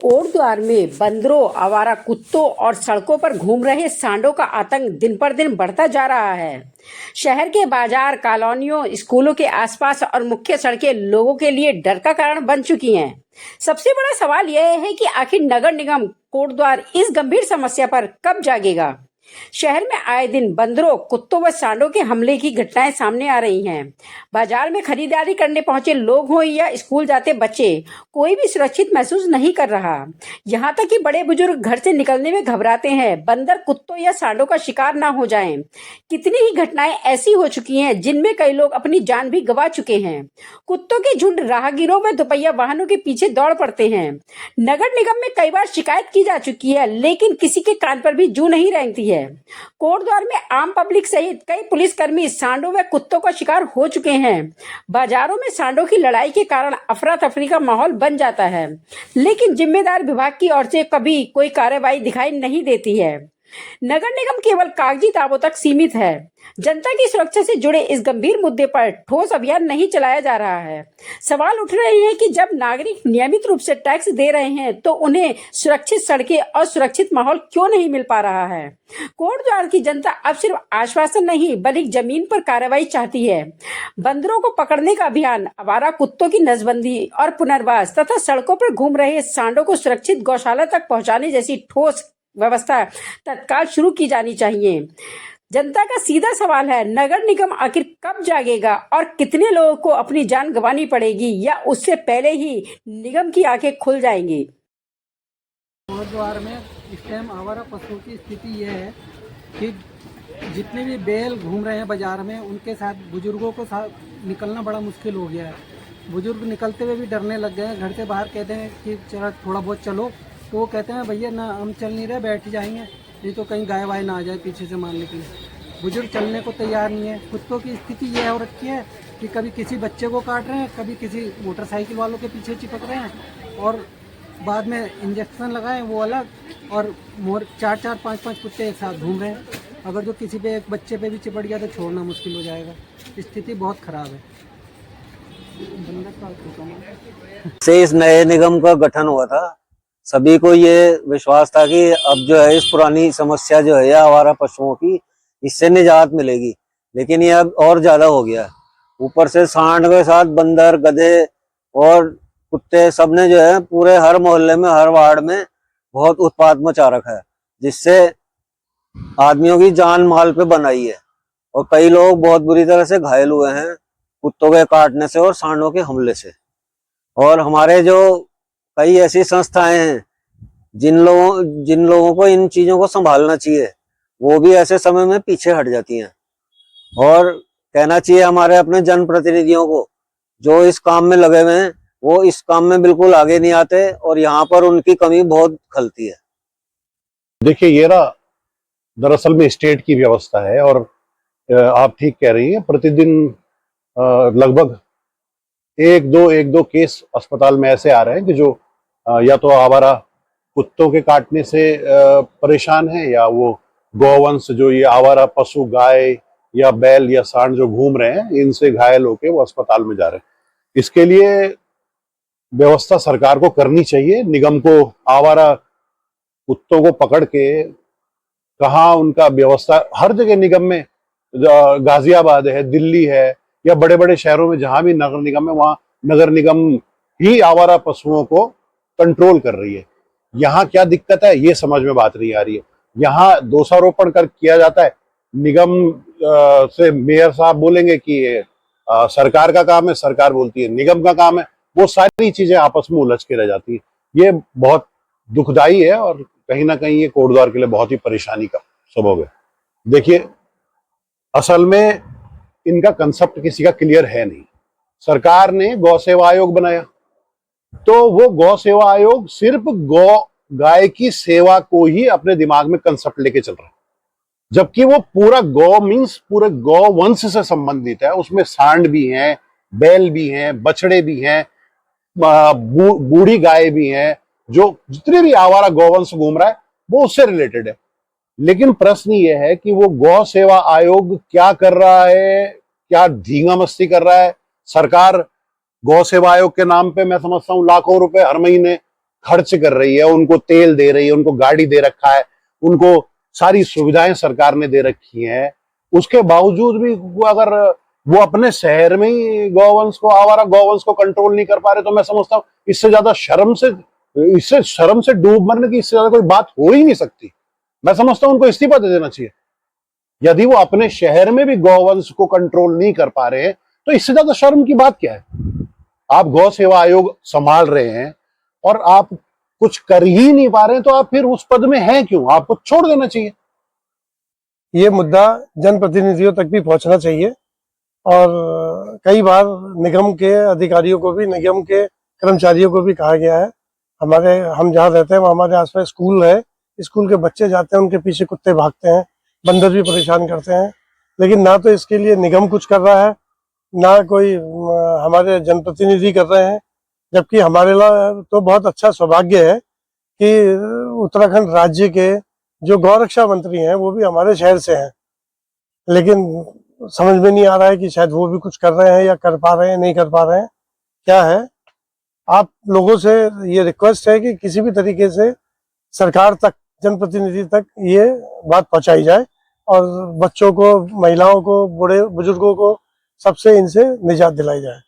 कोटद्वार में बंदरों, आवारा कुत्तों और सड़कों पर घूम रहे सांडों का आतंक दिन पर दिन बढ़ता जा रहा है। शहर के बाजार, कॉलोनियों, स्कूलों के आसपास और मुख्य सड़कें लोगों के लिए डर का कारण बन चुकी हैं। सबसे बड़ा सवाल यह है कि आखिर नगर निगम कोटद्वार इस गंभीर समस्या पर कब जागेगा। शहर में आए दिन बंदरों, कुत्तों व सांडों के हमले की घटनाएं सामने आ रही हैं। बाजार में खरीदारी करने पहुंचे लोग हों या स्कूल जाते बच्चे, कोई भी सुरक्षित महसूस नहीं कर रहा। यहाँ तक कि बड़े बुजुर्ग घर से निकलने में घबराते हैं, बंदर, कुत्तों या सांडों का शिकार ना हो जाएं। कितनी ही घटनाएं ऐसी हो चुकी हैं जिनमें कई लोग अपनी जान भी गंवा चुके हैं। कुत्तों के झुंड राहगीरों व दोपहिया वाहनों के पीछे दौड़ पड़ते हैं। नगर निगम में कई बार शिकायत की जा चुकी है, लेकिन किसी के कान पर भी जू नहीं रेंगती है। कोटद्वार में आम पब्लिक सहित कई पुलिसकर्मी सांडों व कुत्तों का शिकार हो चुके हैं। बाजारों में सांडों की लड़ाई के कारण अफरा तफरी का माहौल बन जाता है, लेकिन जिम्मेदार विभाग की ओर से कभी कोई कार्रवाई दिखाई नहीं देती है। नगर निगम केवल कागजी दावों तक सीमित है। जनता की सुरक्षा से जुड़े इस गंभीर मुद्दे पर ठोस अभियान नहीं चलाया जा रहा है। सवाल उठ रहे हैं कि जब नागरिक नियमित रूप से टैक्स दे रहे हैं तो उन्हें सुरक्षित सड़कें और सुरक्षित माहौल क्यों नहीं मिल पा रहा है। कोटद्वार की जनता अब सिर्फ आश्वासन नहीं बल्कि जमीन पर कार्रवाई चाहती है। बंदरों को पकड़ने का अभियान, आवारा कुत्तों की नसबंदी और पुनर्वास तथा सड़कों पर घूम रहे सांडों को सुरक्षित गौशाला तक पहुंचाने जैसी ठोस व्यवस्था तत्काल शुरू की जानी चाहिए। जनता का सीधा सवाल है, नगर निगम आखिर कब जागेगा और कितने लोगों को अपनी जान गंवानी पड़ेगी या उससे पहले ही निगम की आंखें खुल जाएंगी। कोटद्वार में इस टाइम आवारा पशुओं की स्थिति यह है कि जितने भी बैल घूम रहे हैं बाजार में, उनके साथ बुजुर्गों को साथ निकलना बड़ा मुश्किल हो गया है। बुजुर्ग निकलते हुए भी डरने लग गए हैं। घर से बाहर कहते हैं कि चलो थोड़ा बहुत चलो, तो वो कहते हैं भैया ना हम चल नहीं रहे, बैठ जाएंगे, नहीं तो कहीं गाय वाय ना आ जाए पीछे से मारने के लिए। बुजुर्ग चलने को तैयार नहीं है। कुत्तों की स्थिति यह हो रखी है कि कभी किसी बच्चे को काट रहे हैं, कभी किसी मोटरसाइकिल वालों के पीछे चिपक रहे हैं और बाद में इंजेक्शन लगाए वो अलग, और 4-4, 5-5 कुत्ते एक साथ घूम रहे हैं। अगर जो किसी पे एक बच्चे पे भी चिपट गया तो छोड़ना मुश्किल हो जाएगा। स्थिति बहुत खराब है। से इस नए निगम का गठन हुआ था, सभी को ये विश्वास था कि अब जो है इस पुरानी समस्या जो है आवारा पशुओं की, इससे निजात मिलेगी, लेकिन ये अब और ज्यादा हो गया। ऊपर से सांड के साथ बंदर, गधे और कुत्ते सब ने जो है पूरे हर मोहल्ले में, हर वार्ड में बहुत उत्पात मचा रखा है, जिससे आदमियों की जान माल पे बनाई है और कई लोग बहुत बुरी तरह से घायल हुए हैं कुत्तों के काटने से और सांडों के हमले से। और हमारे जो कई ऐसी संस्थाएं हैं जिन लोगों को इन चीजों को संभालना चाहिए, वो भी ऐसे समय में पीछे हट जाती हैं। और कहना चाहिए हमारे अपने जनप्रतिनिधियों को, जो इस काम में लगे हुए हैं, वो इस काम में बिल्कुल आगे नहीं आते और यहाँ पर उनकी कमी बहुत खलती है। देखिए, ये ना दरअसल में स्टेट की व्यवस्था है और आप ठीक कह रही हैं। प्रतिदिन लगभग एक दो केस अस्पताल में ऐसे आ रहे हैं कि जो या तो आवारा कुत्तों के काटने से परेशान है, या वो गौवंश जो ये आवारा पशु, गाय या बैल या सांड जो घूम रहे हैं, इनसे घायल होके वो अस्पताल में जा रहे हैं। इसके लिए व्यवस्था सरकार को करनी चाहिए। निगम को आवारा कुत्तों को पकड़ के कहाँ उनका व्यवस्था, हर जगह निगम में, गाजियाबाद है, दिल्ली है, या बड़े बड़े शहरों में जहां भी नगर निगम है, वहां नगर निगम ही आवारा पशुओं को कंट्रोल कर रही है। यहाँ क्या दिक्कत है ये समझ में बात नहीं आ रही है। यहाँ दोषारोपण कर किया जाता है। निगम से मेयर साहब बोलेंगे कि सरकार का काम है, सरकार बोलती है निगम का काम है। वो सारी चीजें आपस में उलझ के रह जाती है। ये बहुत दुखदाई है और कहीं ना कहीं ये कोटद्वार के लिए बहुत ही परेशानी का सबब है। देखिए, असल में इनका कंसेप्ट किसी का क्लियर है नहीं। सरकार ने गौ सेवा आयोग बनाया, तो वो गौ सेवा आयोग सिर्फ गाय की सेवा को ही अपने दिमाग में कंसेप्ट लेके चल रहा है, जबकि वो पूरा गौ मीन्स पूरे गौ वंश से संबंधित है। उसमें सांड भी हैं, बैल भी हैं, बछड़े भी हैं, बूढ़ी गाय भी हैं, जो जितने भी आवारा गौवंश घूम रहा है वो उससे रिलेटेड है। लेकिन प्रश्न ये है कि वो गौ सेवा आयोग क्या कर रहा है, क्या धींगा मस्ती कर रहा है। सरकार गौ सेवा आयोग के नाम पे मैं समझता हूँ लाखों रुपए हर महीने खर्च कर रही है, उनको तेल दे रही है, उनको गाड़ी दे रखा है, उनको सारी सुविधाएं सरकार ने दे रखी हैं, उसके बावजूद भी अगर वो अपने शहर में ही गौवंश को, आवारा गौवंश को कंट्रोल नहीं कर पा रहे, तो मैं समझता हूँ इससे ज्यादा शर्म से डूब मरने की इससे ज्यादा कोई बात हो ही नहीं सकती। मैं समझता हूं उनको इस्तीफा दे देना चाहिए। यदि वो अपने शहर में भी गौवंश को कंट्रोल नहीं कर पा रहे हैं तो इससे ज्यादा शर्म की बात क्या है। आप गौ सेवा आयोग संभाल रहे हैं और आप कुछ कर ही नहीं पा रहे हैं, तो आप फिर उस पद में हैं क्यों? आपको छोड़ देना चाहिए। ये मुद्दा जनप्रतिनिधियों तक भी पहुंचना चाहिए और कई बार निगम के अधिकारियों को भी, निगम के कर्मचारियों को भी कहा गया है। हम जहाँ रहते हैं हमारे आसपास स्कूल है, स्कूल के बच्चे जाते हैं, उनके पीछे कुत्ते भागते हैं, बंदर भी परेशान करते हैं, लेकिन ना तो इसके लिए निगम कुछ कर रहा है, ना कोई हमारे जनप्रतिनिधि कर रहे हैं। जबकि हमारे लिए तो बहुत अच्छा सौभाग्य है कि उत्तराखंड राज्य के जो गौरक्षा मंत्री हैं वो भी हमारे शहर से हैं, लेकिन समझ में नहीं आ रहा है कि शायद वो भी कुछ कर रहे हैं या कर पा रहे हैं, नहीं कर पा रहे हैं, क्या है। आप लोगों से ये रिक्वेस्ट है कि किसी भी तरीके से सरकार तक, जनप्रतिनिधि तक ये बात पहुंचाई जाए और बच्चों को, महिलाओं को, बूढ़े बुजुर्गों को, सबसे इनसे निजात दिलाई जाए।